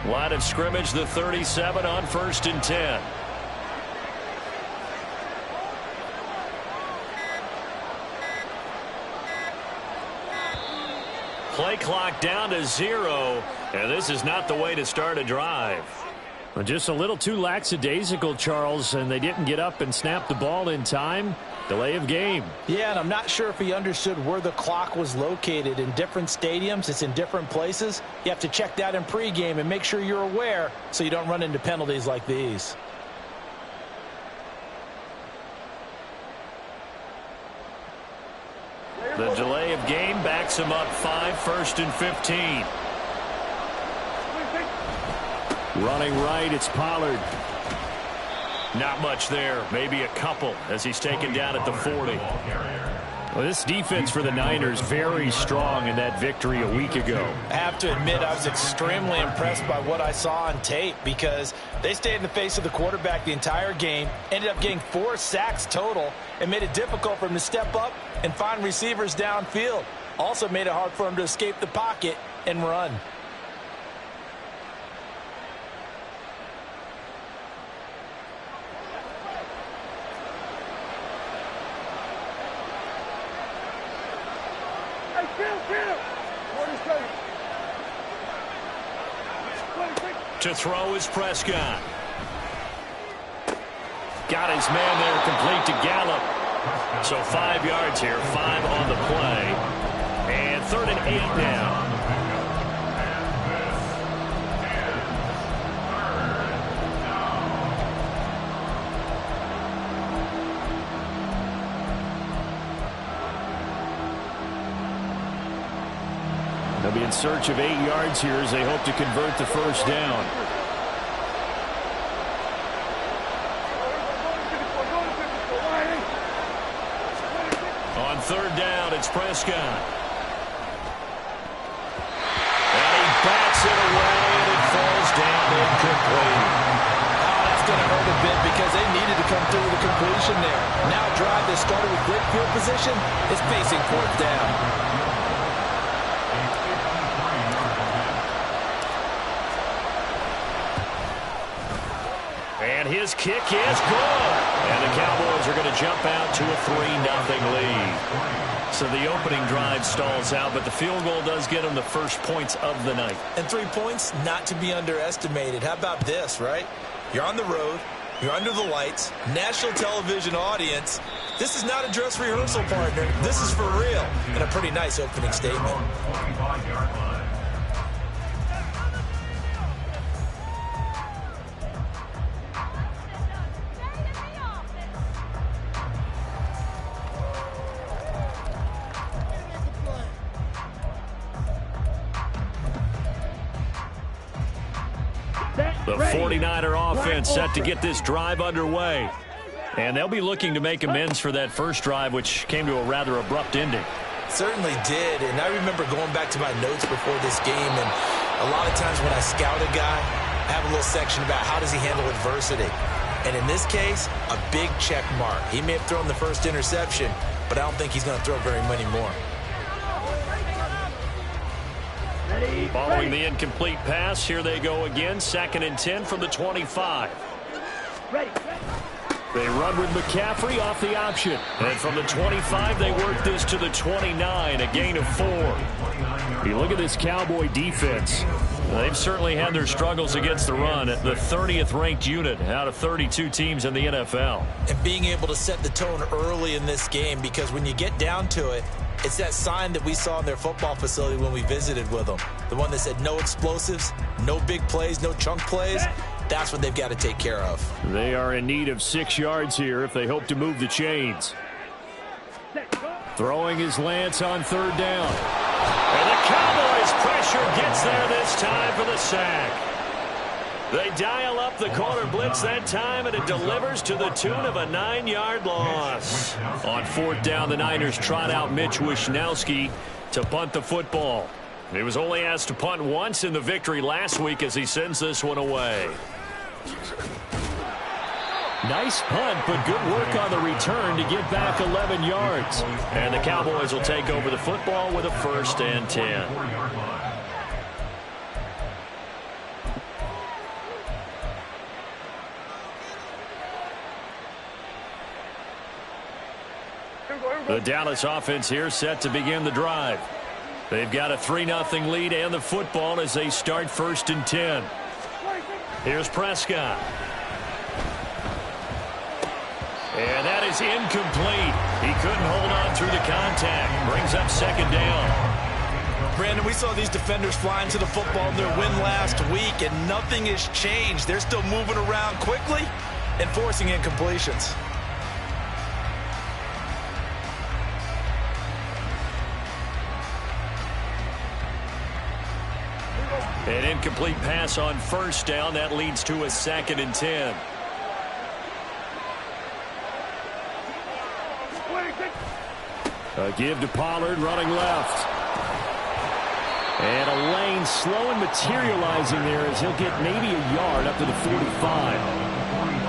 Line of scrimmage, the 37 on 1st and 10. Play clock down to 0, and this is not the way to start a drive. Well, just a little too lackadaisical, Charles, and they didn't get up and snap the ball in time. Delay of game. Yeah, and I'm not sure if he understood where the clock was located. In different stadiums, it's in different places. You have to check that in pregame and make sure you're aware so you don't run into penalties like these. The delay of game backs him up 5, 1st and 15. Running right, it's Pollard. Not much there, maybe a couple as he's taken down at the 40. Well, this defense for the Niners very strong in that victory a week ago. I have to admit I was extremely impressed by what I saw on tape because they stayed in the face of the quarterback the entire game, ended up getting 4 sacks total, and made it difficult for him to step up and find receivers downfield. Also made it hard for him to escape the pocket and run. To throw is Prescott. Got his man there, complete to Gallup. So 5 yards here, 5 on the play. And 3rd and 8 now. They'll be in search of 8 yards here as they hope to convert the first down. On 3rd down, it's Prescott. And he bats it away, and it falls down incomplete. Oh, that's going to hurt a bit because they needed to come through with a completion there. Now a drive that started with great field position is facing 4th down. And his kick is good. And the Cowboys are going to jump out to a 3-0 lead. So the opening drive stalls out, but the field goal does get them the first points of the night. And 3 points, not to be underestimated. How about this, right? You're on the road. You're under the lights. National television audience. This is not a dress rehearsal, partner. This is for real. And a pretty nice opening statement. The 49er offense set to get this drive underway. And they'll be looking to make amends for that first drive, which came to a rather abrupt ending. Certainly did. And I remember going back to my notes before this game, and a lot of times when I scout a guy, I have a little section about how does he handle adversity. And in this case, a big check mark. He may have thrown the first interception, but I don't think he's going to throw very many more. Following the incomplete pass, here they go again. 2nd and 10 from the 25. They run with McCaffrey off the option. And from the 25, they work this to the 29, a gain of 4. You look at this Cowboy defense. They've certainly had their struggles against the run. The 30th ranked unit out of 32 teams in the NFL. And being able to set the tone early in this game, because when you get down to it, it's that sign that we saw in their football facility when we visited with them. The one that said no explosives, no big plays, no chunk plays. That's what they've got to take care of. They are in need of 6 yards here if they hope to move the chains. Throwing is Lance on 3rd down. And the Cowboys' pressure gets there this time for the sack. They dial up the corner blitz that time, and it delivers to the tune of a 9-yard loss. On 4th down, the Niners trot out Mitch Wishnowsky to punt the football. He was only asked to punt once in the victory last week as he sends this one away. Nice punt, but good work on the return to get back 11 yards. And the Cowboys will take over the football with a 1st and 10. The Dallas offense here set to begin the drive. They've got a 3-0 lead and the football as they start 1st and 10. Here's Prescott. And that is incomplete. He couldn't hold on through the contact. Brings up 2nd down. Brandon, we saw these defenders flying to the football in their win last week, and nothing has changed. They're still moving around quickly and forcing incompletions. An incomplete pass on 1st down. That leads to a 2nd and 10. A give to Pollard running left. And a lane slow and materializing there as he'll get maybe a yard up to the 45.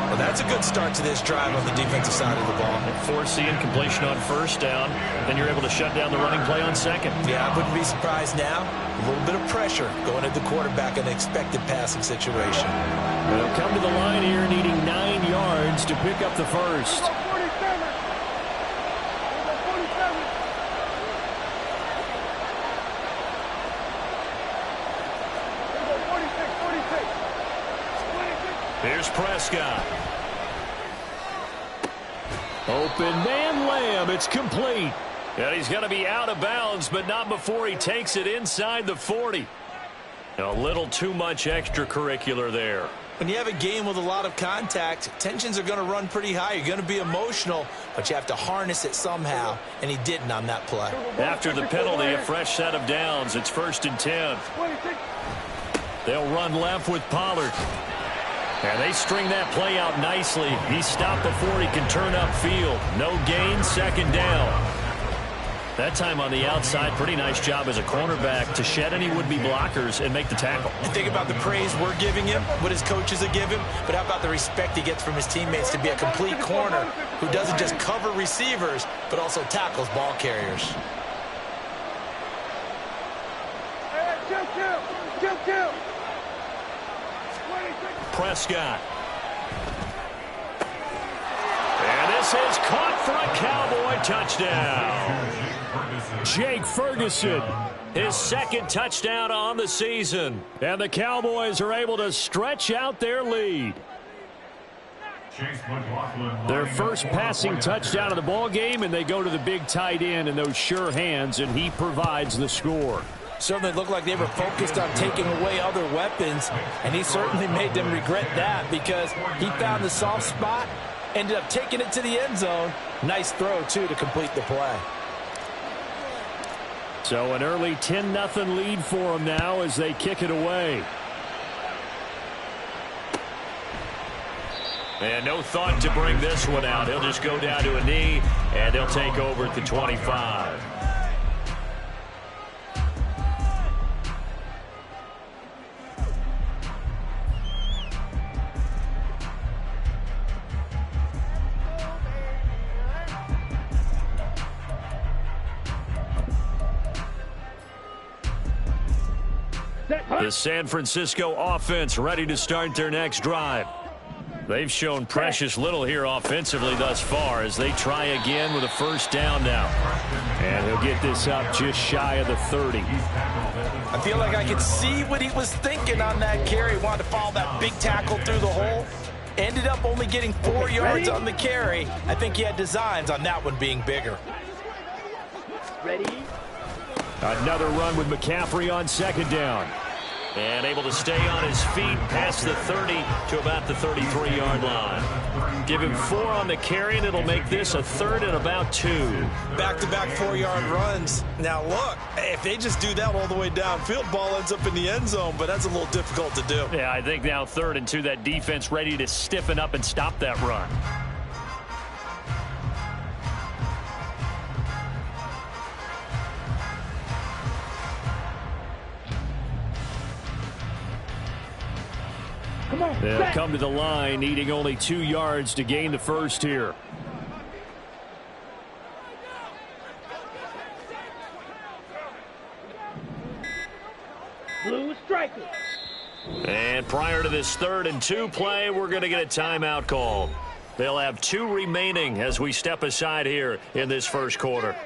Well, that's a good start to this drive on the defensive side of the ball. Force the incompletion on 1st down. Then you're able to shut down the running play on 2nd. Yeah, I wouldn't be surprised now. A little bit of pressure going at the quarterback in an expected passing situation. They'll come to the line here needing 9 yards to pick up the 1st. Here's Prescott. Open man Lamb. It's complete. And he's going to be out of bounds, but not before he takes it inside the 40. A little too much extracurricular there. When you have a game with a lot of contact, tensions are going to run pretty high. You're going to be emotional, but you have to harness it somehow, and he didn't on that play. After the penalty, a fresh set of downs. It's 1st and 10. They'll run left with Pollard. And they string that play out nicely. He stopped before he can turn upfield. No gain, 2nd down. That time on the outside, pretty nice job as a cornerback to shed any would-be blockers and make the tackle. And think about the praise we're giving him, what his coaches are giving, but how about the respect he gets from his teammates to be a complete corner who doesn't just cover receivers, but also tackles ball carriers. Prescott. And this is caught for a Cowboy touchdown. Jake Ferguson, his 2nd touchdown on the season. And the Cowboys are able to stretch out their lead. Their first passing touchdown of the ball game, and they go to the big tight end in those sure hands, and he provides the score. Certainly looked like they were focused on taking away other weapons, and he certainly made them regret that because he found the soft spot, ended up taking it to the end zone. Nice throw, too, to complete the play. So an early 10-0 lead for them now as they kick it away. And no thought to bring this one out. He'll just go down to a knee, and they'll take over at the 25. The San Francisco offense ready to start their next drive. They've shown precious little here offensively thus far as they try again with a 1st down now. And he'll get this up just shy of the 30. I feel like I could see what he was thinking on that carry. He wanted to follow that big tackle through the hole. Ended up only getting 4 yards on the carry. I think he had designs on that one being bigger. Ready? Another run with McCaffrey on 2nd down. And able to stay on his feet past the 30 to about the 33-yard line. Give him 4 on the carry, and it'll make this a 3rd and about 2. Back-to-back 4-yard runs. Now, look, if they just do that all the way downfield, ball ends up in the end zone, but that's a little difficult to do. Yeah, I think now 3rd and 2, that defense ready to stiffen up and stop that run. They'll come to the line, needing only 2 yards to gain the 1st here. Blue striker. And prior to this 3rd and 2 play, we're going to get a timeout called. They'll have 2 remaining as we step aside here in this first quarter.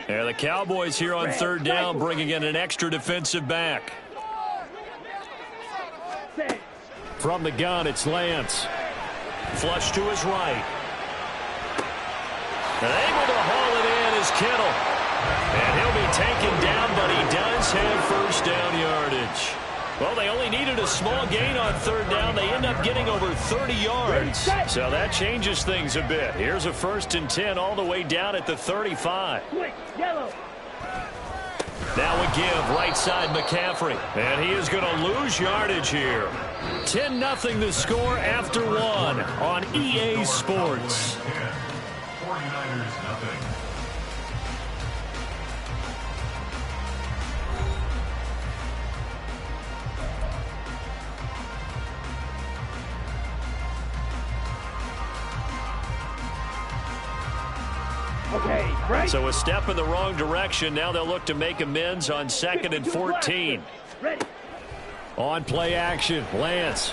And the Cowboys here on 3rd down, bringing in an extra defensive back. From the gun, it's Lance. Flush to his right. And able to haul it in is Kittle. And he'll be taken down, but he does have first down yardage. Well, they only needed a small gain on 3rd down. They end up getting over 30 yards. So that changes things a bit. Here's a 1st and 10 all the way down at the 35. Now a give, right side McCaffrey. And he is going to lose yardage here. 10-0 the score after 1 on EA Sports. 49ers nothing. Okay, right. So a step in the wrong direction. Now they'll look to make amends on 2nd and 14. Ready. On play action, Lance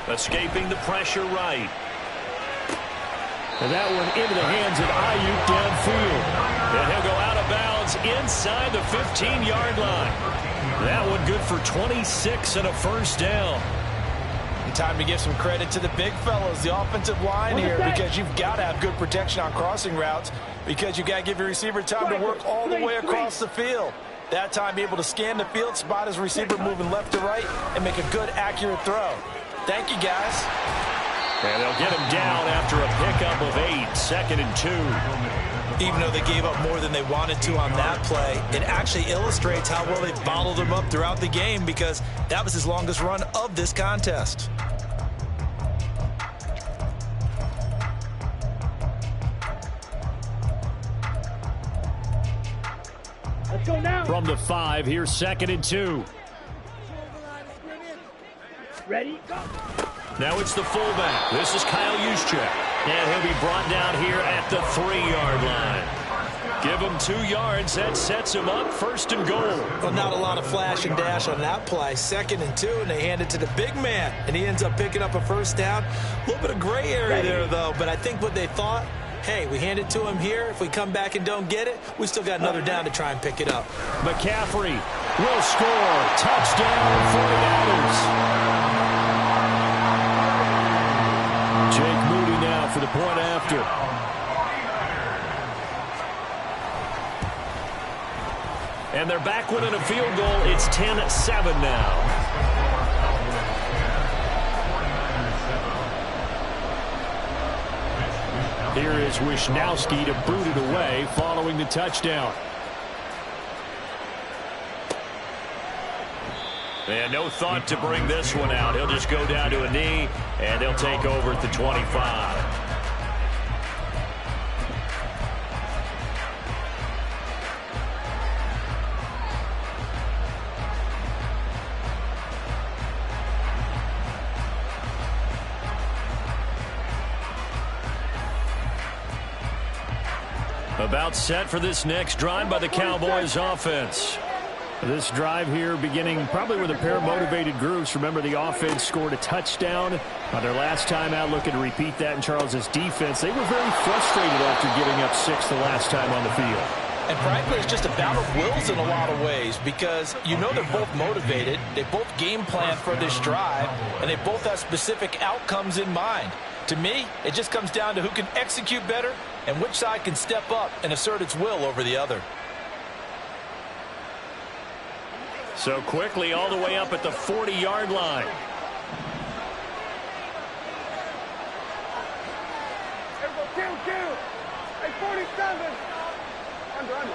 escaping the pressure right. And that one into the hands of Ayuk downfield. And he'll go out of bounds inside the 15-yard line. That one good for 26 and a first down. And time to give some credit to the big fellas, the offensive line here, because you've got to have good protection on crossing routes, because you've got to give your receiver time to work all the way across the field. That time be able to scan the field, spot his receiver moving left to right, and make a good, accurate throw. Thank you, guys. And they'll get him down after a pickup of 8, 2nd and 2. Even though they gave up more than they wanted to on that play, it actually illustrates how well they've bottled him up throughout the game, because that was his longest run of this contest. Let's go now. From the 5, here's 2nd and 2. Ready, go. Now it's the fullback. This is Kyle Juszczyk. And he'll be brought down here at the 3-yard line. Give him 2 yards. That sets him up 1st and goal. Well, not a lot of flash and dash on that play. 2nd and 2, and they hand it to the big man. And he ends up picking up a first down. A little bit of gray area there, though. But I think what they thought, hey, we hand it to him here. If we come back and don't get it, we still got another down to try and pick it up. McCaffrey will score. Touchdown, 49ers. Jake Moody now for the point after. And they're back winning a field goal. It's 10-7 now. Here is Wisnowski to boot it away following the touchdown. And no thought to bring this one out. He'll just go down to a knee, and they'll take over at the 25. About set for this next drive by the Cowboys offense. This drive here beginning probably with a pair of motivated groups. Remember, the offense scored a touchdown on their last time out, looking to repeat that in Charles's defense. They were very frustrated after giving up 6 the last time on the field. And frankly, it's just a battle of wills in a lot of ways, because you know they're both motivated, they both game plan for this drive, and they both have specific outcomes in mind. To me, it just comes down to who can execute better and which side can step up and assert its will over the other. So quickly all the way up at the 40-yard line. Two. Hey, 47. Under.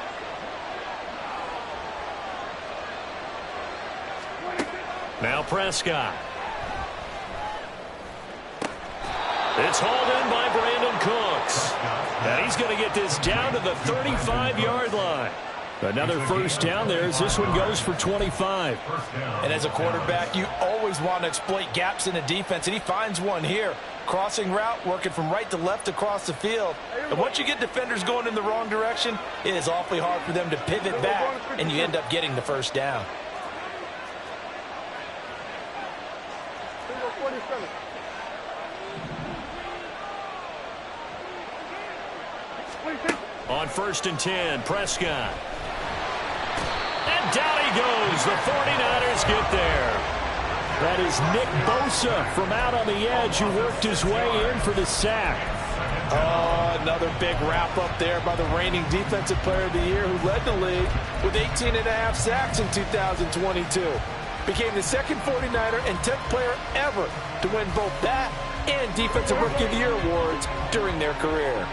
Now Prescott. It's hauled in by Brandon Cooks. And he's going to get this down to the 35-yard line. Another first down there as this one goes for 25. And as a quarterback, you always want to exploit gaps in the defense, and he finds one here. Crossing route, working from right to left across the field. And once you get defenders going in the wrong direction, it is awfully hard for them to pivot back, and you end up getting the first down. On 1st and 10, Prescott. And down he goes. The 49ers get there. That is Nick Bosa from out on the edge who worked his way in for the sack. Oh, another big wrap up there by the reigning Defensive Player of the Year who led the league with 18.5 sacks in 2022. Became the second 49er and 10th player ever to win both that and Defensive Rookie of the Year awards during their career.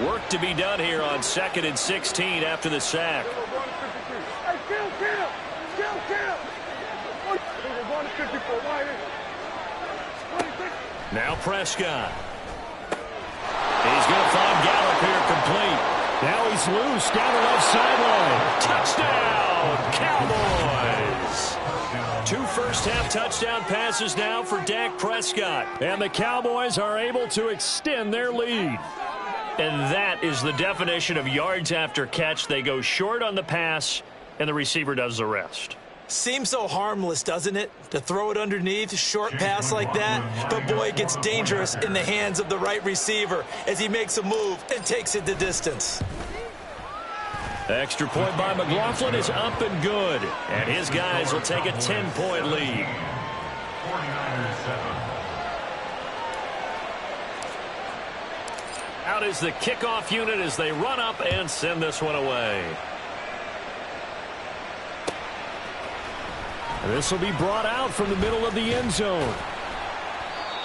Work to be done here on 2nd and 16 after the sack. Now Prescott. He's going to find Gallup here complete. Now he's loose down the left sideline. Touchdown, Cowboys. 2 first-half touchdown passes now for Dak Prescott. And the Cowboys are able to extend their lead. And that is the definition of yards after catch. They go short on the pass, and the receiver does the rest. Seems so harmless, doesn't it? To throw it underneath, short pass like that. But boy, it gets dangerous in the hands of the right receiver as he makes a move and takes it the distance. Extra point by McLaughlin is up and good. And his guys will take a 10-point lead. 49ers 7. Out is the kickoff unit as they run up and send this one away. This will be brought out from the middle of the end zone.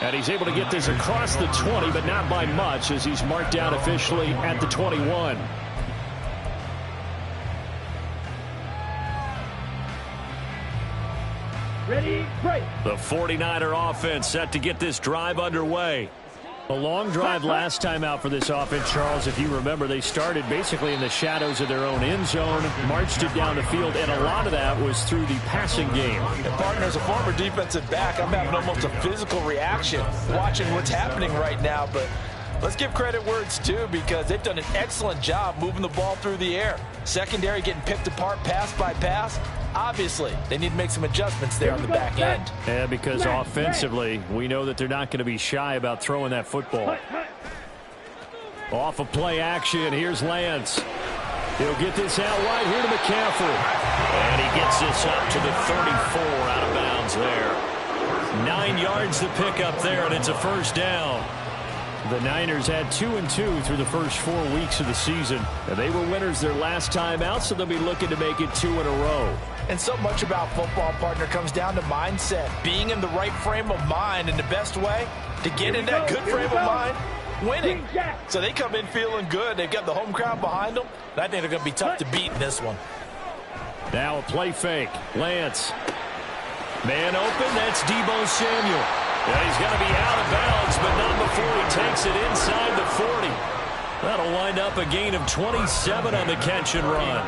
And he's able to get this across the 20, but not by much as he's marked down officially at the 21. Ready, break. The 49er offense set to get this drive underway. A long drive last time out for this offense, Charles. If you remember, they started basically in the shadows of their own end zone, marched it down the field, and a lot of that was through the passing game. And partner, as a former defensive back, I'm having almost a physical reaction watching what's happening right now. But let's give credit where it's due because they've done an excellent job moving the ball through the air. Secondary getting picked apart pass by pass. Obviously, they need to make some adjustments there on the back end. Yeah, because offensively, we know that they're not going to be shy about throwing that football. Off of play action, here's Lance. He'll get this out wide here to McCaffrey. And he gets this up to the 34 out of bounds there. 9 yards to pick up there, and it's a first down. The Niners had 2-2 through the first 4 weeks of the season. And they were winners their last time out, so they'll be looking to make it 2 in a row. And so much about football, partner, comes down to mindset. Being in the right frame of mind, and the best way to get in that good frame of mind, winning. So they come in feeling good. They've got the home crowd behind them. And I think they're going to be tough to beat in this one. Now a play fake. Lance. Man open, that's Deebo Samuel. Yeah, he's going to be out of bounds, but not before he takes it inside the 40. That'll wind up a gain of 27 on the catch and run.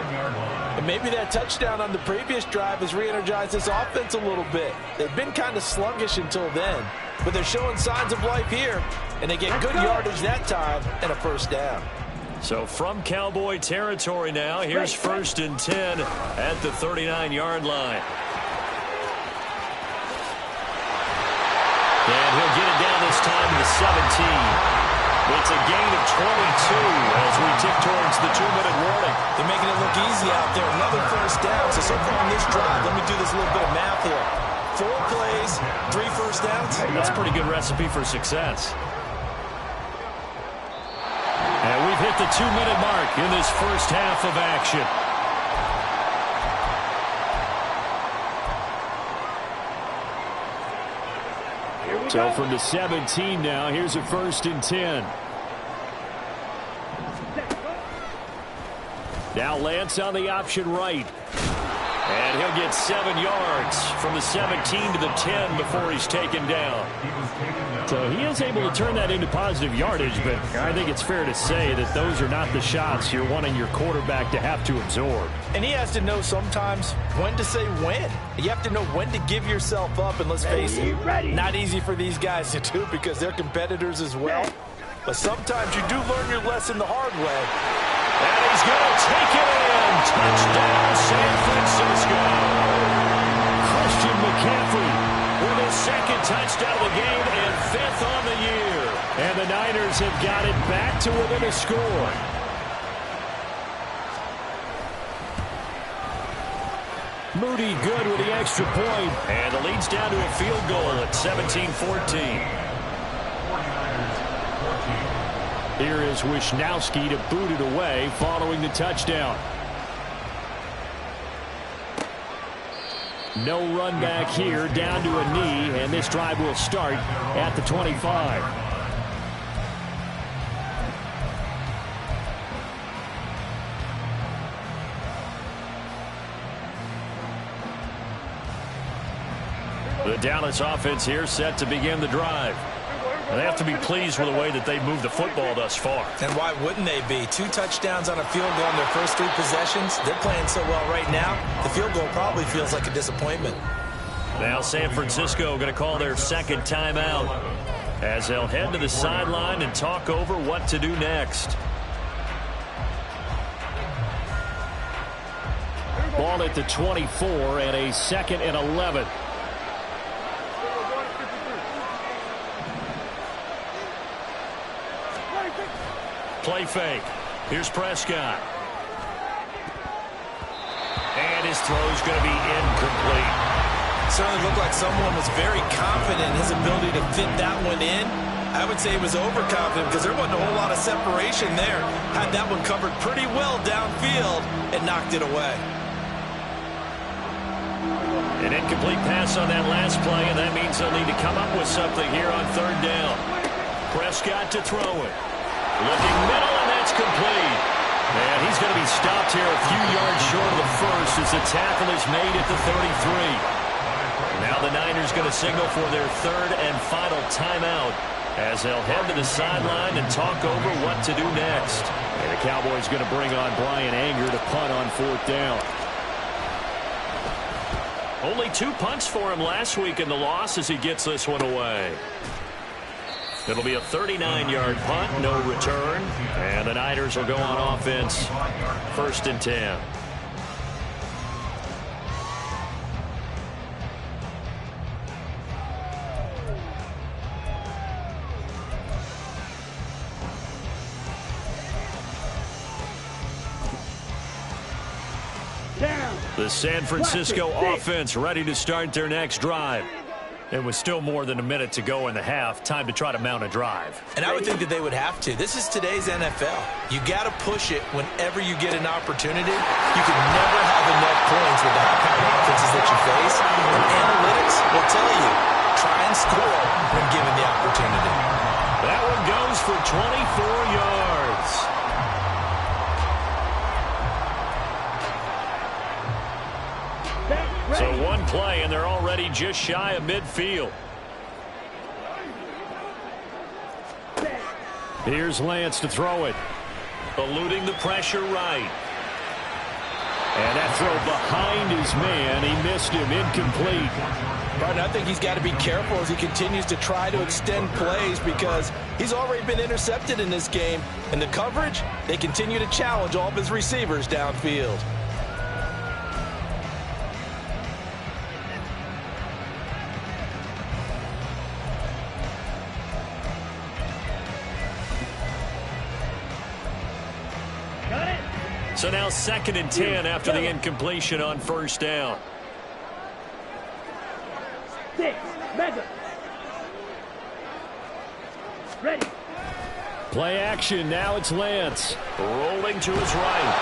And maybe that touchdown on the previous drive has re-energized this offense a little bit. They've been kind of sluggish until then, but they're showing signs of life here, and they get good yardage that time and a first down. So from Cowboy territory now, here's 1st and 10 at the 39-yard line. And he'll get it down this time to the 17. It's a gain of 22 as we tick towards the 2-minute warning. They're making it look easy out there. Another first down. So far on this drive, let me do this little bit of math here. 4 plays, 3 first downs. That's a pretty good recipe for success. And we've hit the 2-minute mark in this first half of action. So from the 17 now, here's a 1st and 10. Now Lance on the option right. And he'll get 7 yards from the 17 to the 10 before he's taken down. So he is able to turn that into positive yardage, but I think it's fair to say that those are not the shots you're wanting your quarterback to have to absorb. And he has to know sometimes when to say when. You have to know when to give yourself up, and let's face it, not easy for these guys to do because they're competitors as well. But sometimes you do learn your lesson the hard way. And he's going to take it in. Touchdown, San Francisco. Christian McCaffrey With his second touchdown of the game and 5th on the year. And the Niners have got it back to within a score. Moody good with the extra point. And the lead's down to a field goal at 17-14. Here is Wisnowski to boot it away following the touchdown. No run back here, down to a knee, and this drive will start at the 25. The Dallas offense here set to begin the drive. They have to be pleased with the way that they've moved the football thus far. And why wouldn't they be? 2 touchdowns on a field goal in their first 3 possessions. They're playing so well right now, the field goal probably feels like a disappointment. Now San Francisco going to call their second timeout as they'll head to the sideline and talk over what to do next. Ball at the 24 and a 2nd and 11. Play fake. Here's Prescott. And his throw's going to be incomplete. Certainly looked like someone was very confident in his ability to fit that one in. I would say he was overconfident because there wasn't a whole lot of separation there. Had that one covered pretty well downfield and knocked it away. An incomplete pass on that last play, and that means they'll need to come up with something here on 3rd down. Prescott to throw it. Looking middle, and that's complete. And he's going to be stopped here a few yards short of the first as the tackle is made at the 33. Now the Niners going to signal for their 3rd and final timeout as they'll head to the sideline and talk over what to do next. And the Cowboys going to bring on Brian Anger to punt on 4th down. Only 2 punts for him last week in the loss as he gets this one away. It'll be a 39-yard punt, no return. And the Niners will go on offense, 1st and 10. The San Francisco offense ready to start their next drive. And with still more than a minute to go in the half, time to try to mount a drive. And I would think that they would have to. This is today's NFL. You got to push it whenever you get an opportunity. You can never have enough points with the high-powered offenses that you face. And analytics will tell you, try and score when given the opportunity. That one goes for 24 yards. So one play, and they're already just shy of midfield. Here's Lance to throw it. Eluding the pressure right. And that throw behind his man. He missed him. Incomplete. But I think he's got to be careful as he continues to try to extend plays because he's already been intercepted in this game. And the coverage, they continue to challenge all of his receivers downfield. So now 2nd and 10 after the incompletion on 1st down. 6, mega. Ready. Play action. Now it's Lance. Rolling to his right.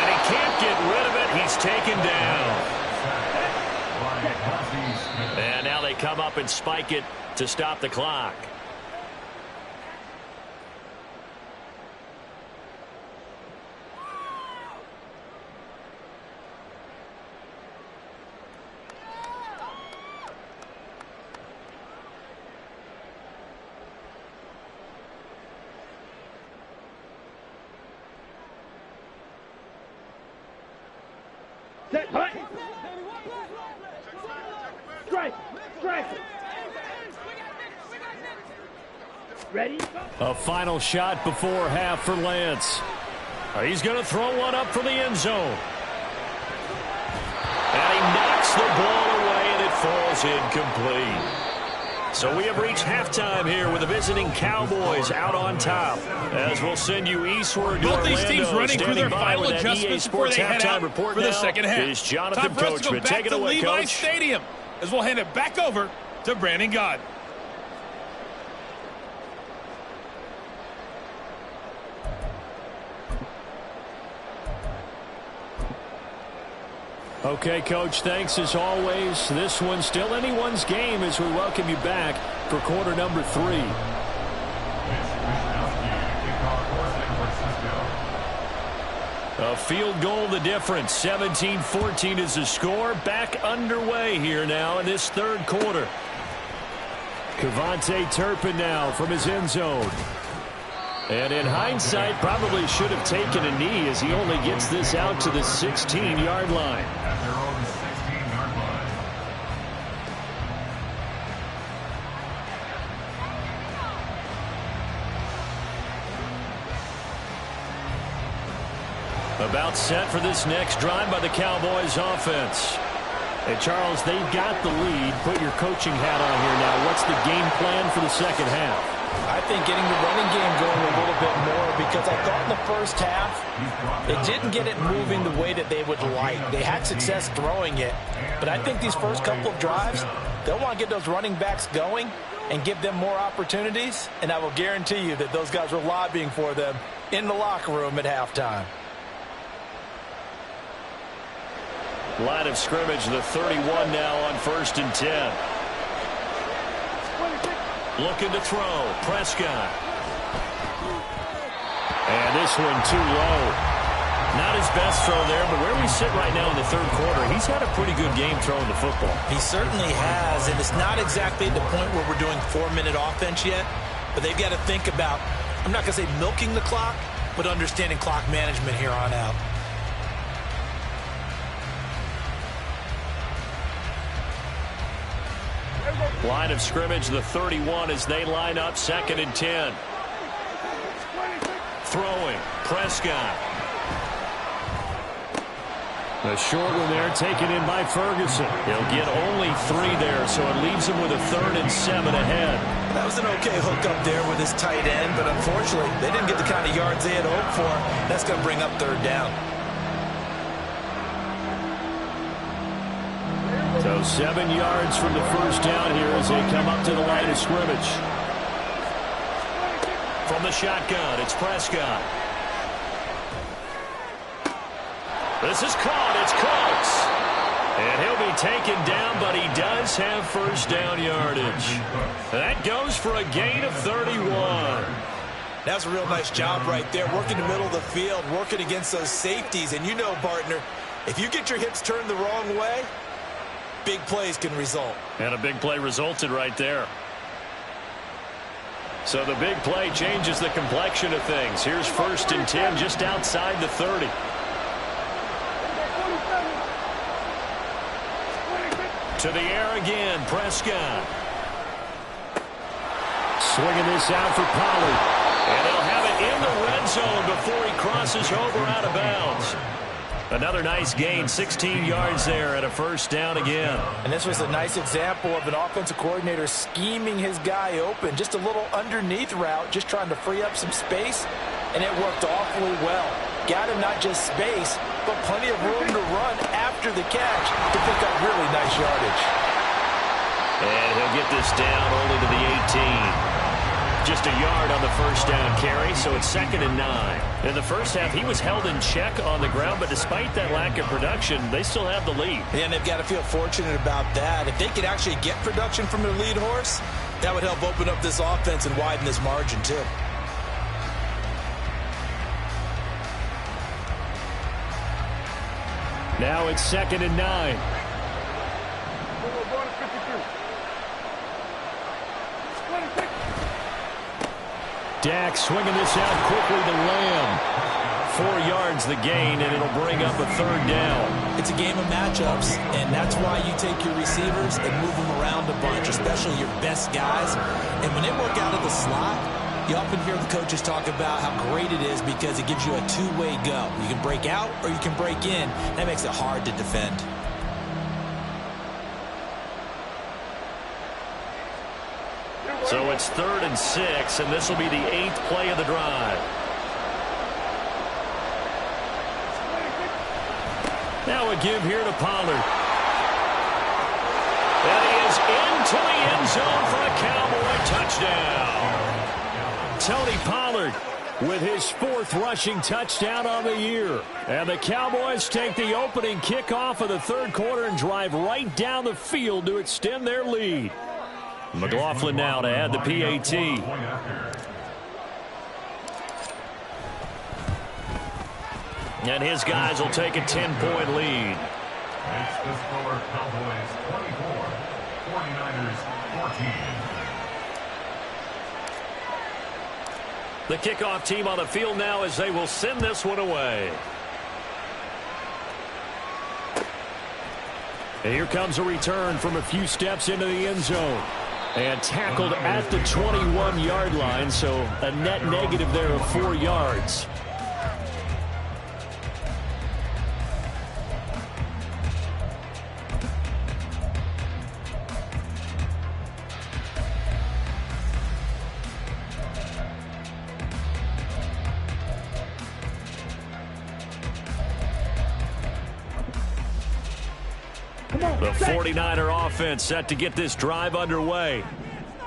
And he can't get rid of it. He's taken down. And now they come up and spike it to stop the clock. Set. Hut. Strike. Strike. Ready? A final shot before half for Lance. He's going to throw one up for the end zone. And he knocks the ball away, and it falls incomplete. So we have reached halftime here with the visiting Cowboys out on top. As we'll send you eastward to Both Orlando. these teams running through their final EA adjustments before Sports they head out report for the now second half. is Jonathan Time for us to go Coachman. back Take it to away, Levi Coach. Stadium as we'll hand it back over to Brandon Gaudin. Okay, Coach, thanks as always. This one's still anyone's game as we welcome you back for quarter number 3. A field goal the difference. 17-14 is the score. Back underway here now in this third quarter. KaVontae Turpin now from his end zone. And in hindsight, probably should have taken a knee as he only gets this out to the 16-yard line. At their own 16-yard line. About set for this next drive by the Cowboys offense. Hey, Charles, they've got the lead. Put your coaching hat on here now. What's the game plan for the second half? I think getting the running game going a little bit more, because I thought in the first half it didn't get it moving the way that they would like. They had success throwing it, but I think these first couple of drives, they'll want to get those running backs going and give them more opportunities, and I will guarantee you that those guys were lobbying for them in the locker room at halftime. Line of scrimmage, the 31 now on 1st and 10. Looking to throw. Prescott. And this one too low. Not his best throw there, but where we sit right now in the third quarter, he's had a pretty good game throwing the football. He certainly has, and it's not exactly the point where we're doing 4-minute offense yet, but they've got to think about, I'm not going to say milking the clock, but understanding clock management here on out. Line of scrimmage, the 31 as they line up 2nd and 10. Throwing. Prescott. A short one there taken in by Ferguson. He'll get only 3 there, so it leaves him with a 3rd and 7 ahead. That was an okay hook up there with his tight end, but unfortunately, they didn't get the kind of yards they had hoped for. That's going to bring up 3rd down. So 7 yards from the first down here as they come up to the line of scrimmage. From the shotgun, it's Prescott. This is caught. It's close. And he'll be taken down, but he does have first down yardage. That goes for a gain of 31. That's a real nice job right there, working the middle of the field, working against those safeties. And you know, partner, if you get your hips turned the wrong way, big plays can result. And a big play resulted right there. So the big play changes the complexion of things. Here's 1st and 10 just outside the 30. To the air again, Prescott. Swinging this out for Pollard. And they'll have it in the red zone before he crosses over out of bounds. Another nice gain, 16 yards there, and a first down again. And this was a nice example of an offensive coordinator scheming his guy open. Just a little underneath route, just trying to free up some space, and it worked awfully well. Got him not just space, but plenty of room to run after the catch to pick up really nice yardage. And he'll get this down only to the 18. Just a yard on the first down carry, so it's 2nd and 9. In the first half, he was held in check on the ground, but despite that lack of production, they still have the lead. And they've got to feel fortunate about that. If they could actually get production from their lead horse, that would help open up this offense and widen this margin, too. Now it's 2nd and 9. Dak swinging this out quickly to Lamb. 4 yards the gain, and it'll bring up a 3rd down. It's a game of matchups, and that's why you take your receivers and move them around a bunch, especially your best guys. And when they work out of the slot, you often hear the coaches talk about how great it is because it gives you a two-way go. You can break out or you can break in. That makes it hard to defend. So it's 3rd and 6, and this will be the 8th play of the drive. Now a give here to Pollard. And he is into the end zone for a Cowboy touchdown. Tony Pollard with his 4th rushing touchdown on the year. And the Cowboys take the opening kickoff of the 3rd quarter and drive right down the field to extend their lead. McLaughlin now to add the PAT. And his guys will take a 10-point lead. Makes the score Cowboys 24, 49ers 14. The kickoff team on the field now as they will send this one away. And here comes a return from a few steps into the end zone. And tackled at the 21-yard line, so a net negative there of 4 yards. The 49er offense set to get this drive underway.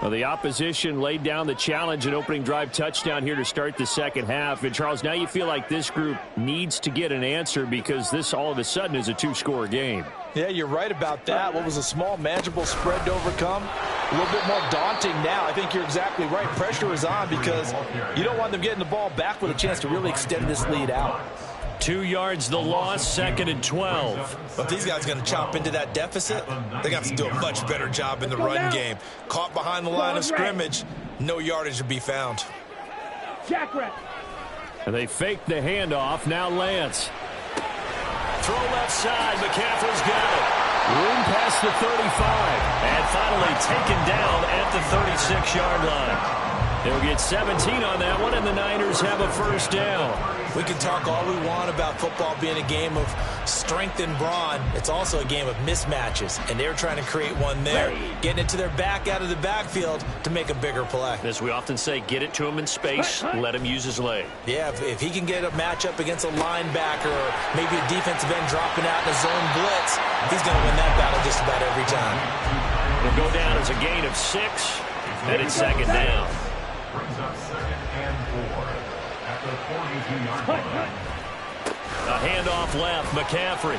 Well, the opposition laid down the challenge and opening drive touchdown here to start the second half. And, Charles, now you feel like this group needs to get an answer because this all of a sudden is a 2-score game. Yeah, you're right about that. What was a small, manageable spread to overcome, a little bit more daunting now. I think you're exactly right. Pressure is on because you don't want them getting the ball back with a chance to really extend this lead out. 2 yards the loss, 2nd and 12. But these guys are going to chop into that deficit. They're going to have to do a much better job in the run game. Caught behind the line of scrimmage, no yardage to be found. And they fake the handoff. Now Lance. Throw left side. McCaffrey's got it. Room past the 35. And finally taken down at the 36-yard line. They'll get 17 on that one, and the Niners have a first down. We can talk all we want about football being a game of strength and brawn. It's also a game of mismatches, and they're trying to create one there. Getting it to their back out of the backfield to make a bigger play. As we often say, get it to him in space, let him use his leg. Yeah, if he can get a matchup against a linebacker or maybe a defensive end dropping out in a zone blitz, he's going to win that battle just about every time. It'll go down as a gain of 6, and it's 2nd down. Brings up 2nd and 4 at the 42-yard line. A handoff left, McCaffrey.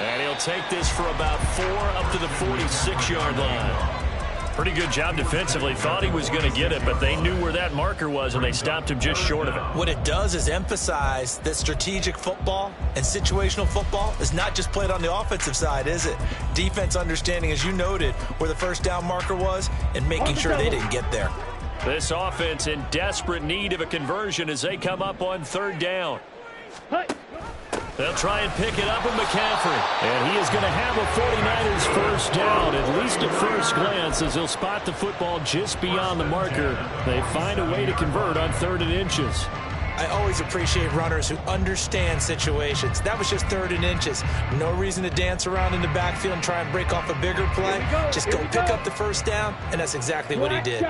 And he'll take this for about 4 up to the 46-yard line. Pretty good job defensively. Thought he was going to get it, but they knew where that marker was, and they stopped him just short of it. What it does is emphasize that strategic football and situational football is not just played on the offensive side, is it? Defense understanding, as you noted, where the first down marker was and making sure they didn't get there. This offense in desperate need of a conversion as they come up on 3rd down. They'll try and pick it up with McCaffrey. And he is going to have a 49ers first down, at least at first glance, as he'll spot the football just beyond the marker. They find a way to convert on 3rd and inches. I always appreciate runners who understand situations. That was just 3rd and inches. No reason to dance around in the backfield and try and break off a bigger play. Just go pick up the first down, and that's exactly what he did.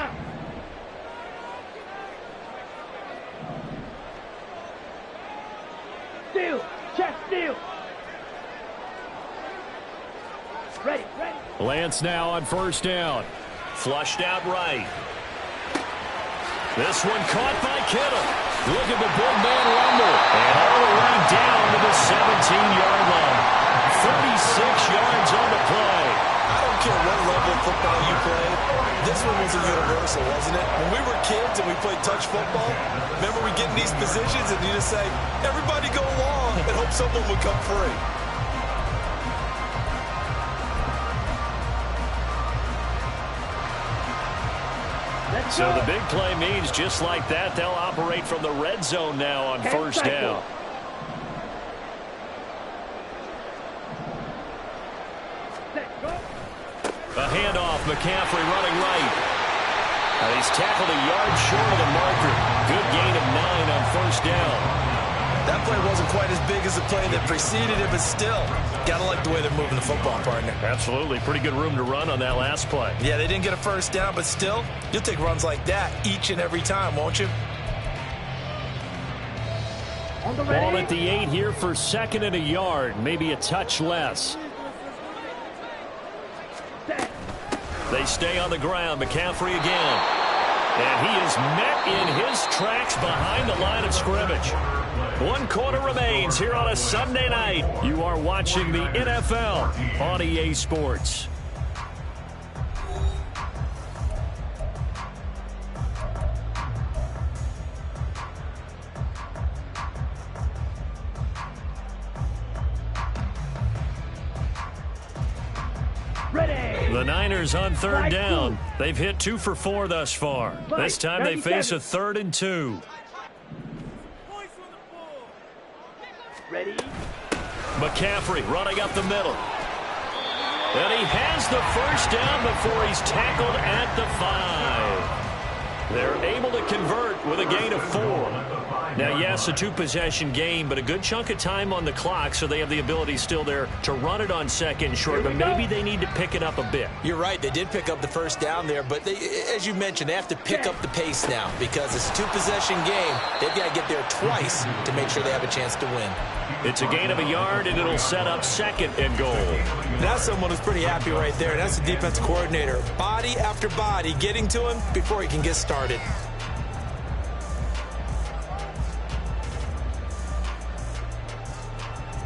Steal. Ready. Lance now on first down. Flushed out right. This one caught by Kittle. Look at the big man rumble. And all the way down to the 17-yard line. 36 yards on the play. I don't care what level of football you play. This one was a universal, wasn't it? When we were kids and we played touch football, remember we get in these positions and you just say, everybody go long and hope someone would come free. So the big play means just like that, they'll operate from the red zone now on first down. A handoff, McCaffrey running right. And he's tackled a yard short of the marker. Good gain of 9 on first down. That play wasn't quite as big as the play that preceded it, but still, gotta like the way they're moving the football, partner. Absolutely. Pretty good room to run on that last play. Yeah, they didn't get a first down, but still, you'll take runs like that each and every time, won't you? Ball at the 8 here for 2nd and a yard. Maybe a touch less. They stay on the ground. McCaffrey again. And he is met in his tracks behind the line of scrimmage. 1 quarter remains here on a Sunday night. You are watching the NFL on EA Sports. The Niners on 3rd down. They've hit 2 for 4 thus far. This time they face a 3rd and 2. Ready? McCaffrey running up the middle. And he has the first down before he's tackled at the 5. They're able to convert with a gain of 4. Now, yes, a 2-possession game, but a good chunk of time on the clock, so they have the ability still there to run it on 2nd and short, but maybe they need to pick it up a bit. You're right. They did pick up the first down there, but as you mentioned, they have to pick up the pace now because it's a 2-possession game. They've got to get there twice to make sure they have a chance to win. It's a gain of a yard, and it'll set up 2nd and goal. That's someone who's pretty happy right there. That's the defense coordinator. Body after body getting to him before he can get started.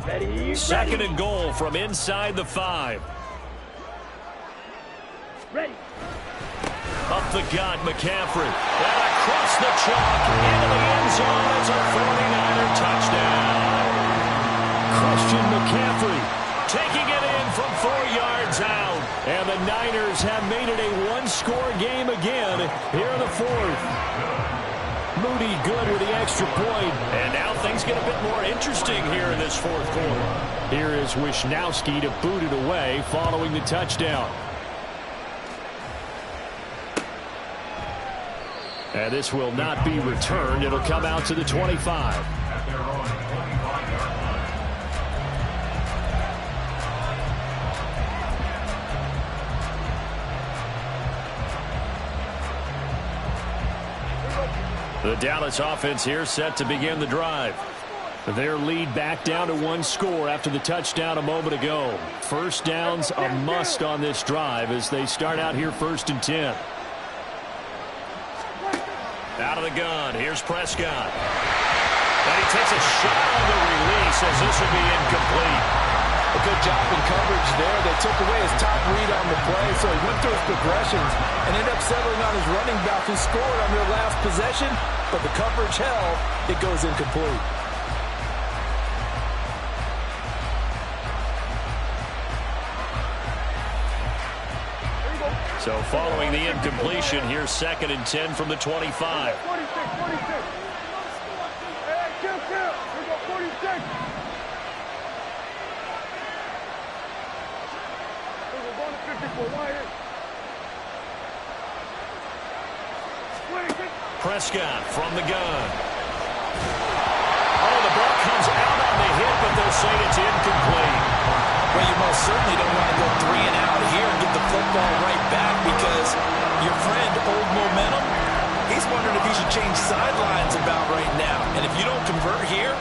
Ready? 2nd and goal from inside the 5. Ready. Up the gut, McCaffrey. And across the chalk into the end zone. It's a 49er touchdown. Christian McCaffrey taking it in from 4 yards out. And the Niners have made it a 1-score game again here in the 4th. Moody good with the extra point. And now things get a bit more interesting here in this 4th quarter. Here is Wisnowski to boot it away following the touchdown. And this will not be returned. It'll come out to the 25. The Dallas offense here set to begin the drive. Their lead back down to 1 score after the touchdown a moment ago. First down's a must on this drive as they start out here 1st and 10. Out of the gun, here's Prescott. And he takes a shot on the release as this will be incomplete. A good job in coverage there. They took away his top read on the play, so he went through his progressions and ended up settling on his running back who scored on their last possession, but the coverage held. It goes incomplete. So following the incompletion, here's 2nd and 10 from the 25. 46. Hey, chill. Here go 46. We're going to 54 wire. 26. Prescott from the gun. Oh, the ball comes out on the hit, but they'll say it's incomplete. Well, you most certainly don't want to go 3 and out here and get the football right back because your friend, Old Momentum, he's wondering if he should change sidelines about right now. And if you don't convert here,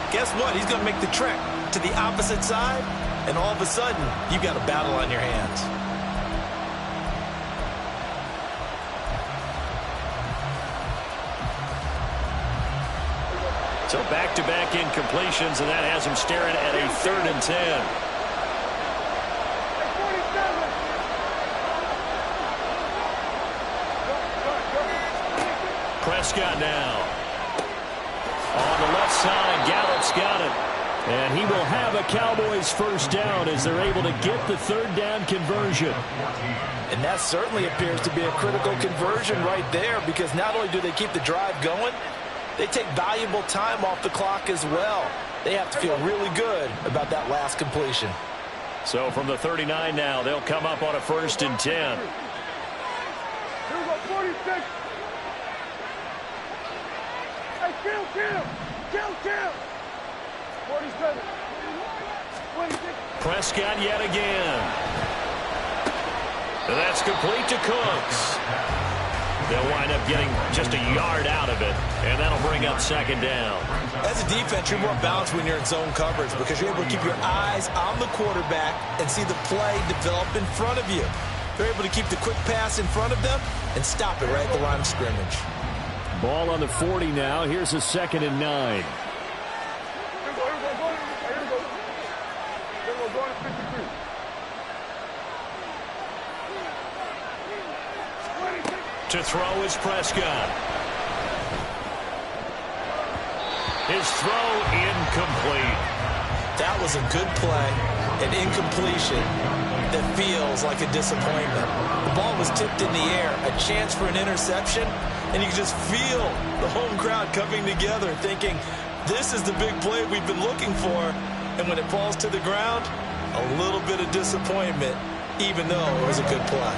guess what? He's going to make the trek to the opposite side, and all of a sudden, you've got a battle on your hands. So back-to-back incompletions, and that has him staring at a 3rd and 10. Prescott now. On the left side, Gallup's got it. And he will have a Cowboys first down as they're able to get the 3rd down conversion. And that certainly appears to be a critical conversion right there because not only do they keep the drive going, they take valuable time off the clock as well. They have to feel really good about that last completion. So from the 39 now, they'll come up on a 1st and 10. Here we go, 46. Hey, kill. 47. 26. Prescott yet again. And that's complete to Cooks. They'll wind up getting just a yard out of it, and that'll bring up 2nd down. As a defense, you're more balanced when you're in zone coverage because you're able to keep your eyes on the quarterback and see the play develop in front of you. They're able to keep the quick pass in front of them and stop it right at the line of scrimmage. Ball on the 40 now. Here's a 2nd and 9. Here we go. Going to 53. 26. To throw is Prescott. His throw incomplete. That was a good play, an incompletion that feels like a disappointment. The ball was tipped in the air, a chance for an interception, and you can just feel the home crowd coming together thinking, this is the big play we've been looking for. And when it falls to the ground, a little bit of disappointment, even though it was a good play.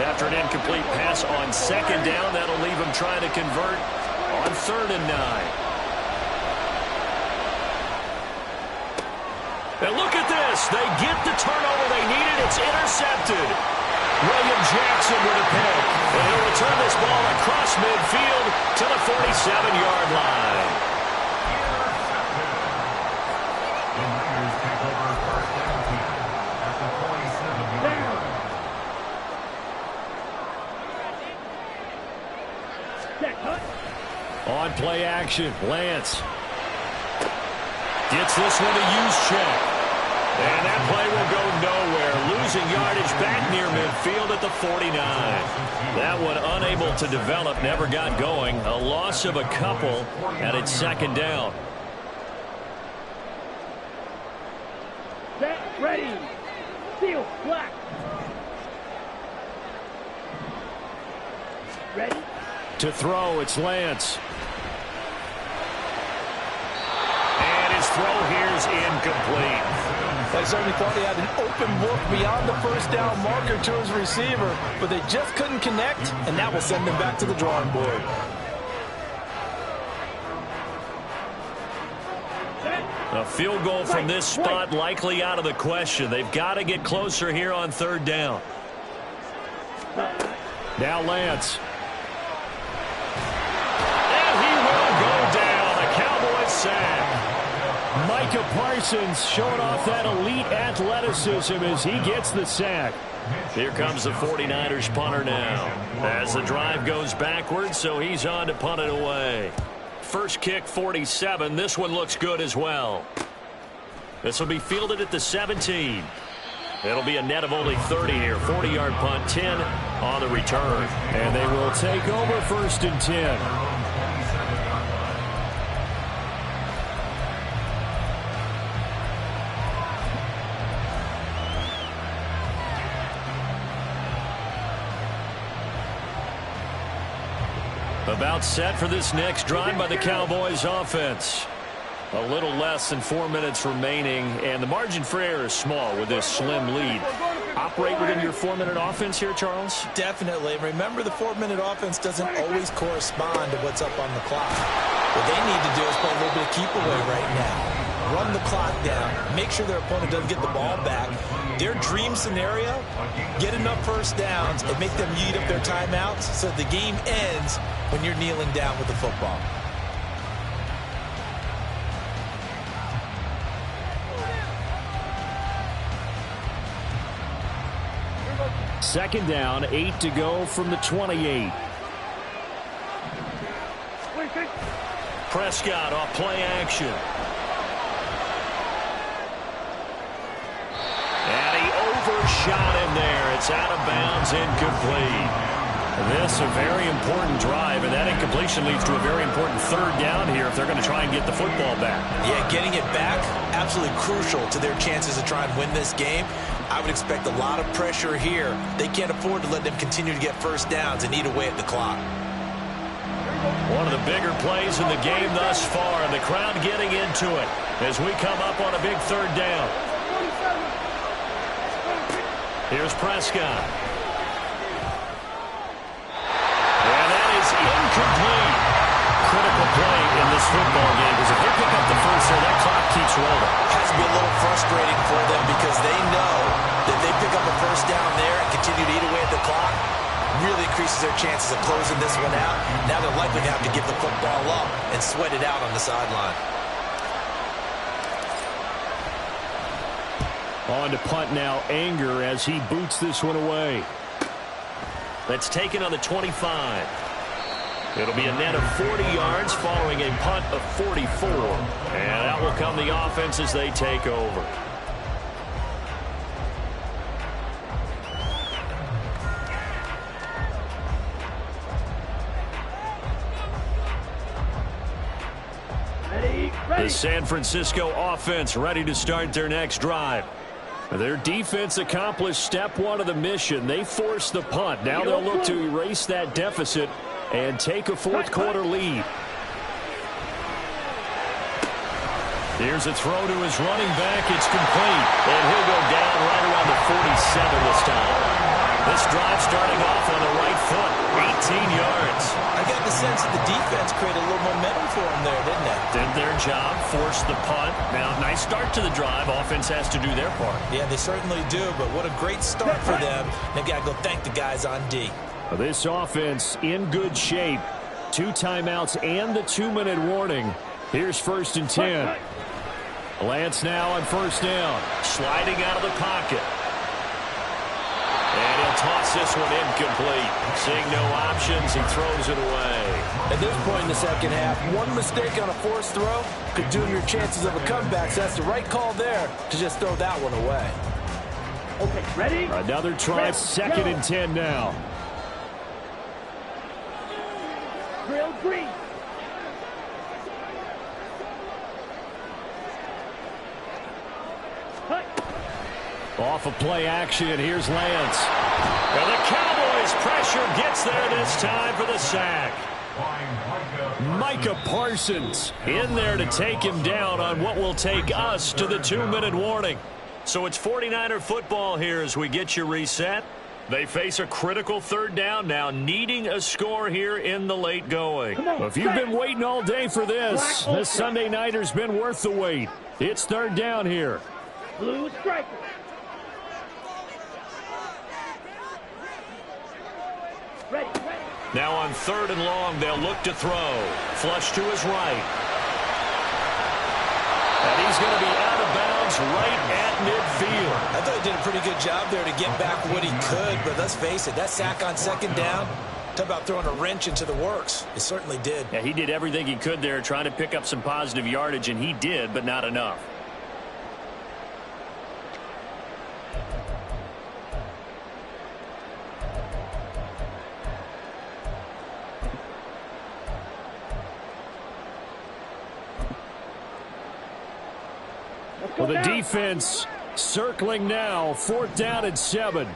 After an incomplete pass on 2nd down, that'll leave him trying to convert on 3rd and 9. And look at this. They get the turnover they needed. It's intercepted. William Jackson with a pick. And he'll return this ball across midfield to the 47-yard line. The Niners take over 1st and 10 at the 47-yard line. On play action, Lance gets this one to Juszczyk. And that play will go nowhere. Losing yardage back near midfield at the 49. That one unable to develop, never got going. A loss of a couple, and it's 2nd down. Set, ready. Steel, black. Ready. To throw, it's Lance. And his throw here's incomplete. They certainly thought he had an open look beyond the 1st down marker to his receiver, but they just couldn't connect, and that will send them back to the drawing board. A field goal from this spot likely out of the question. They've got to get closer here on 3rd down. Now Lance. And he will go down. A Cowboys sack. Micah Parsons showing off that elite athleticism as he gets the sack. Here comes the 49ers punter now. As the drive goes backwards, so he's on to punt it away. First kick, 47. This one looks good as well. This will be fielded at the 17. It'll be a net of only 30 here. 40-yard punt, 10 on the return. And they will take over 1st and 10. About set for this next drive by the Cowboys offense. A little less than 4 minutes remaining, and the margin for error is small with this slim lead. Operate within your 4-minute offense here, Charles? Definitely. Remember, the 4-minute offense doesn't always correspond to what's up on the clock. What they need to do is play a little bit of keep away right now. Run the clock down. Make sure their opponent doesn't get the ball back. Their dream scenario, get enough 1st downs and make them eat up their timeouts so the game ends when you're kneeling down with the football. Second down, 8 to go from the 28. Prescott off play action. And he overshot him there. It's out of bounds, incomplete. This a very important drive, and that incompletion leads to a very important 3rd down here if they're going to try and get the football back. Yeah, getting it back, absolutely crucial to their chances to try and win this game. I would expect a lot of pressure here. They can't afford to let them continue to get 1st downs and eat away at the clock. One of the bigger plays in the game thus far, and the crowd getting into it as we come up on a big 3rd down. Here's Prescott. And that is incomplete. Critical play in this football game, because if they pick up the first there, that clock keeps rolling. Has to be a little frustrating for them because they know that they pick up a first down there and continue to eat away at the clock, really increases their chances of closing this one out. Now they're likely to have to give the football up and sweat it out on the sideline. On to punt now, Anger, as he boots this one away. That's taken on the 25. It'll be a net of 40 yards following a punt of 44. And out will come the offense as they take over. The San Francisco offense ready to start their next drive. Their defense accomplished step one of the mission. They forced the punt. Now they'll look to erase that deficit and take a fourth quarter lead. Here's a throw to his running back. It's complete. And he'll go down right around the 47 this time. This drive starting off on the right foot. 18 yards. I got the sense that the defense created a little momentum for them there, didn't they? Did their job, forced the punt. Now, nice start to the drive. Offense has to do their part. Yeah, they certainly do, but what a great start for them. They've got to go thank the guys on D. This offense in good shape. 2 timeouts and the 2-minute warning. Here's 1st and 10. Lance now on 1st down. Sliding out of the pocket. And he'll toss this one incomplete. Seeing no options, he throws it away. At this point in the second half, one mistake on a forced throw could doom your chances of a comeback. So that's the right call there to just throw that one away. Okay, ready? Another try, 2nd and 10 now. Drill green. Off of play action, here's Lance. Well, the Cowboys' pressure gets there this time for the sack. Micah Parsons in there to take him down on what will take us to the 2-minute warning. So it's 49er football here as we get you reset. They face a critical 3rd down now, needing a score here in the late going. Well, if you've been waiting all day for this Sunday nighter's been worth the wait. It's 3rd down here. Blue striker. Ready. Now on 3rd and long, they'll look to throw. Flush to his right. And he's going to be out of bounds right at midfield. I thought he did a pretty good job there to get back what he could, but let's face it, that sack on 2nd down, talk about throwing a wrench into the works. It certainly did. Yeah, he did everything he could there trying to pick up some positive yardage, and he did, but not enough. Well, the defense circling now. 4th down and 7.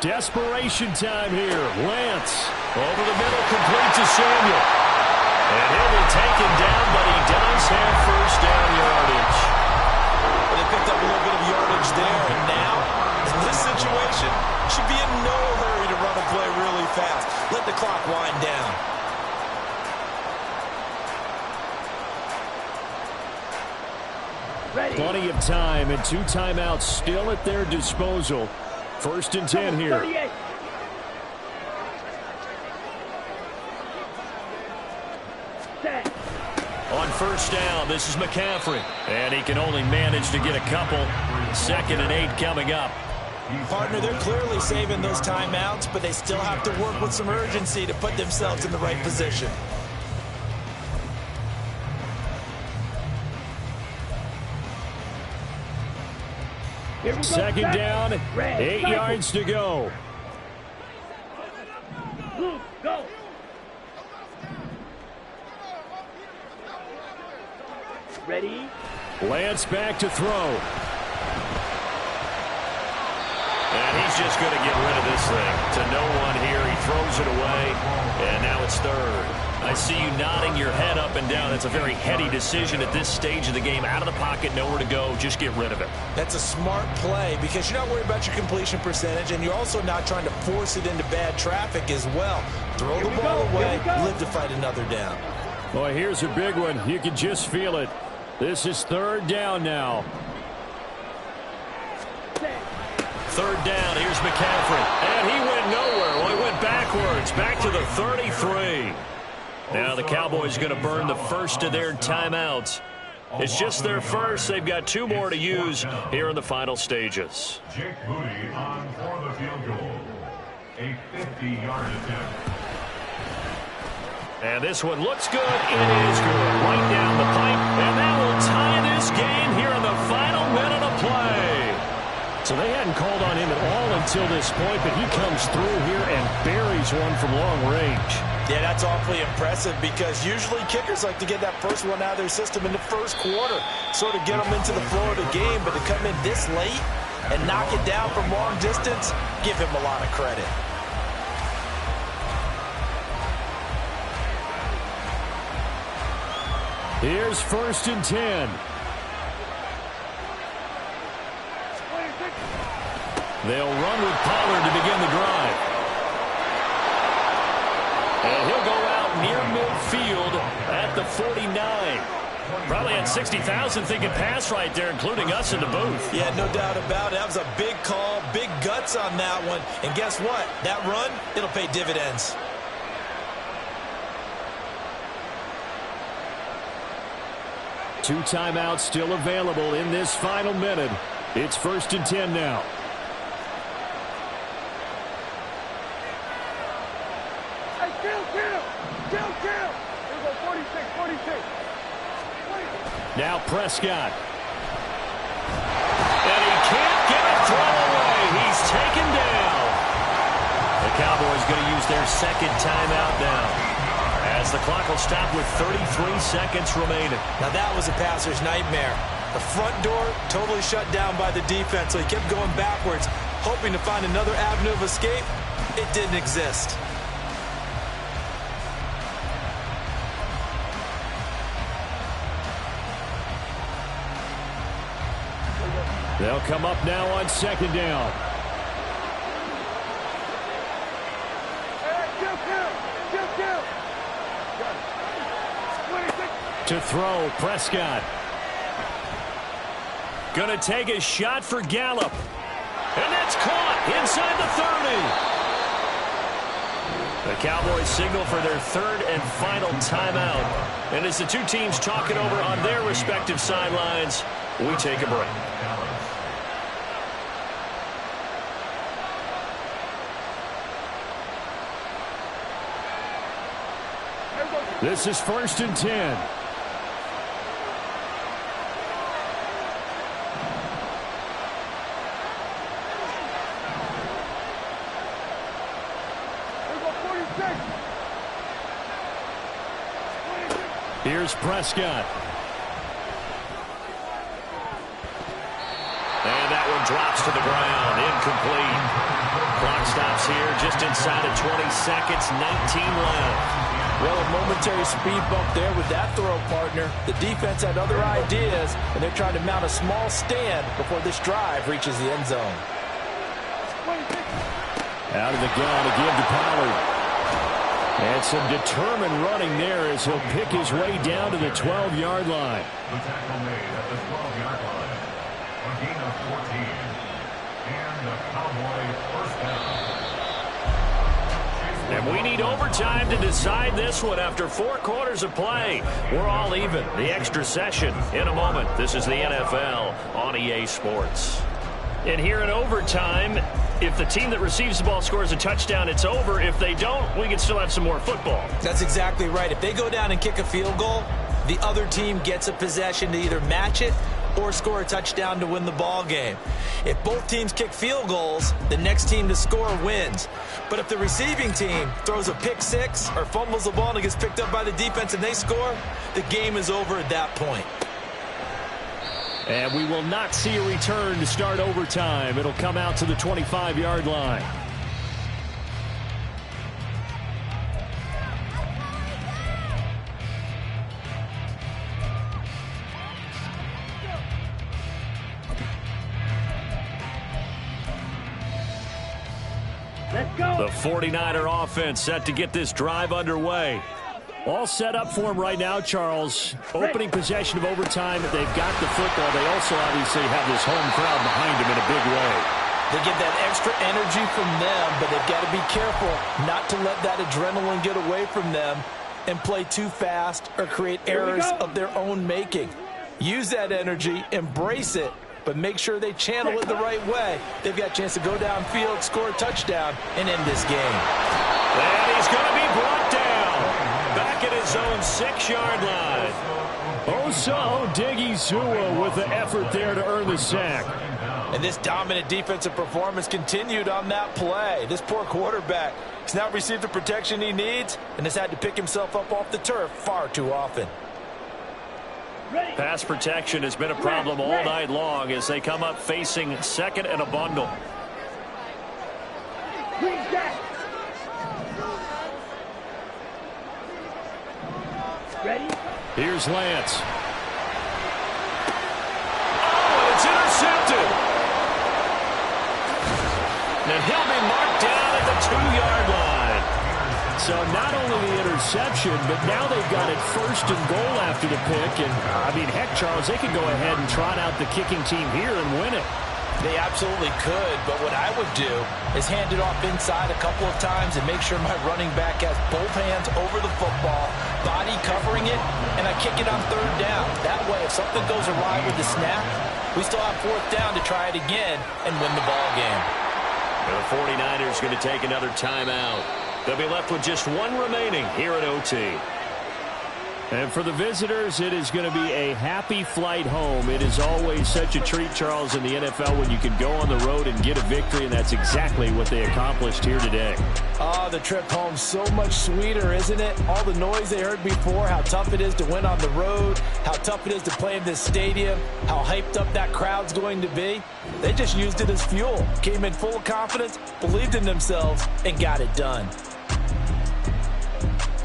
Desperation time here. Lance over the middle, complete to Samuel. And he'll be taken down, but he does have 1st down yardage. Well, they picked up a little bit of yardage there, and now, in this situation, should be in no hurry to run a play really fast. Let the clock wind down. Ready. Plenty of time and 2 timeouts still at their disposal. 1st and 10 here. 38. Set. On 1st down, this is McCaffrey. And he can only manage to get a couple. 2nd and 8 coming up. Partner, they're clearly saving those timeouts, but they still have to work with some urgency to put themselves in the right position. Here we go. 2nd down, Red 8 cycle. yards to go. Blue, go. Ready. Lance back to throw. And he's just going to get rid of this thing. To no one here. He throws throws it away, and now it's third. I see you nodding your head up and down. That's a very heady decision at this stage of the game. Out of the pocket, nowhere to go. Just get rid of it. That's a smart play because you're not worried about your completion percentage, and you're also not trying to force it into bad traffic as well. Throw the ball away, live to fight another down. Boy, here's a big one. You can just feel it. This is third down now. Third down, here's McCaffrey. And he went nowhere. Well, he went backwards, back to the 33. Now the Cowboys going to burn the first of their timeouts. It's just their first. They've got 2 more to use here in the final stages. Jake Moody on for the field goal. A 50-yard attempt. And this one looks good. It is good. Right down the pipe. And that will tie this game here in the final minute of play. So they hadn't called on him at all until this point, but he comes through here and buries one from long range. Yeah, that's awfully impressive because usually kickers like to get that first one out of their system in the first quarter, sort of get them into the flow of the game, but to come in this late and knock it down from long distance, give him a lot of credit. Here's 1st and 10. They'll run with Pollard to begin the drive. And he'll go out near midfield at the 49. Probably had 60,000 thinking pass right there, including us in the booth. Yeah, no doubt about it. That was a big call, big guts on that one. And guess what? That run, it'll pay dividends. Two timeouts still available in this final minute. It's 1st and 10 now. Now Prescott. And he can't get a throw away. He's taken down. The Cowboys going to use their second timeout now, as the clock will stop with 33 seconds remaining. Now that was a passer's nightmare. The front door totally shut down by the defense, so he kept going backwards, hoping to find another avenue of escape. It didn't exist. They'll come up now on 2nd down. To throw, Prescott. Gonna take a shot for Gallup. And that's caught inside the 30. The Cowboys signal for their 3rd and final timeout. And as the two teams talk it over on their respective sidelines, we take a break. This is 1st and 10. Here's Prescott. And that one drops to the ground. Incomplete. Clock stops here just inside of 20 seconds. 19 left. Well, a momentary speed bump there with that throw, partner. The defense had other ideas, and they're trying to mount a small stand before this drive reaches the end zone. Out of the gun again to Pollard. And some determined running there as he'll pick his way down to the 12-yard line. The tackle made at the 12-yard line. A gain of 14. And the Cowboys first down. And we need overtime to decide this one after 4 quarters of play. We're all even. The extra session in a moment. This is the NFL on EA Sports. And here in overtime, if the team that receives the ball scores a touchdown, it's over. If they don't, we can still have some more football. That's exactly right. If they go down and kick a field goal, the other team gets a possession to either match it or score a touchdown to win the ball game. If both teams kick field goals, the next team to score wins. But if the receiving team throws a pick six or fumbles the ball and it gets picked up by the defense and they score, the game is over at that point. And we will not see a return to start overtime. It'll come out to the 25-yard line. The 49er offense set to get this drive underway. All set up for him right now, Charles. Opening possession of overtime. They've got the football. They also obviously have this home crowd behind them in a big way. They get that extra energy from them, but they've got to be careful not to let that adrenaline get away from them and play too fast or create errors of their own making. Use that energy, embrace it, but make sure they channel it the right way. They've got a chance to go downfield, score a touchdown, and end this game. And he's going to be brought down. Back at his own 6-yard line. Osa Odighizuwa with the effort there to earn the sack. And this dominant defensive performance continued on that play. This poor quarterback has not received the protection he needs and has had to pick himself up off the turf far too often. Pass protection has been a problem all night long as they come up facing second and a bundle. Ready? Here's Lance. Oh, and it's intercepted. And he'll be marked down at the 2-yard line. So not only the interception, but now they've got it first and goal after the pick. And, I mean, heck, Charles, they could go ahead and trot out the kicking team here and win it. They absolutely could, but what I would do is hand it off inside a couple of times and make sure my running back has both hands over the football, body covering it, and I kick it on 3rd down. That way, if something goes awry with the snap, we still have 4th down to try it again and win the ball game. And the 49ers going to take another timeout. They'll be left with just one remaining here at OT. And for the visitors, it is going to be a happy flight home. It is always such a treat, Charles, in the NFL when you can go on the road and get a victory, and that's exactly what they accomplished here today. Oh, the trip home so much sweeter, isn't it? All the noise they heard before, how tough it is to win on the road, how tough it is to play in this stadium, how hyped up that crowd's going to be. They just used it as fuel, came in full of confidence, believed in themselves, and got it done.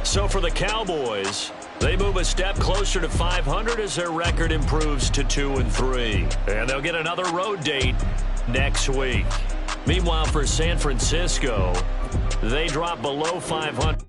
So for the Cowboys, they move a step closer to 500 as their record improves to 2-3. And they'll get another road date next week. Meanwhile, for San Francisco, they drop below 500.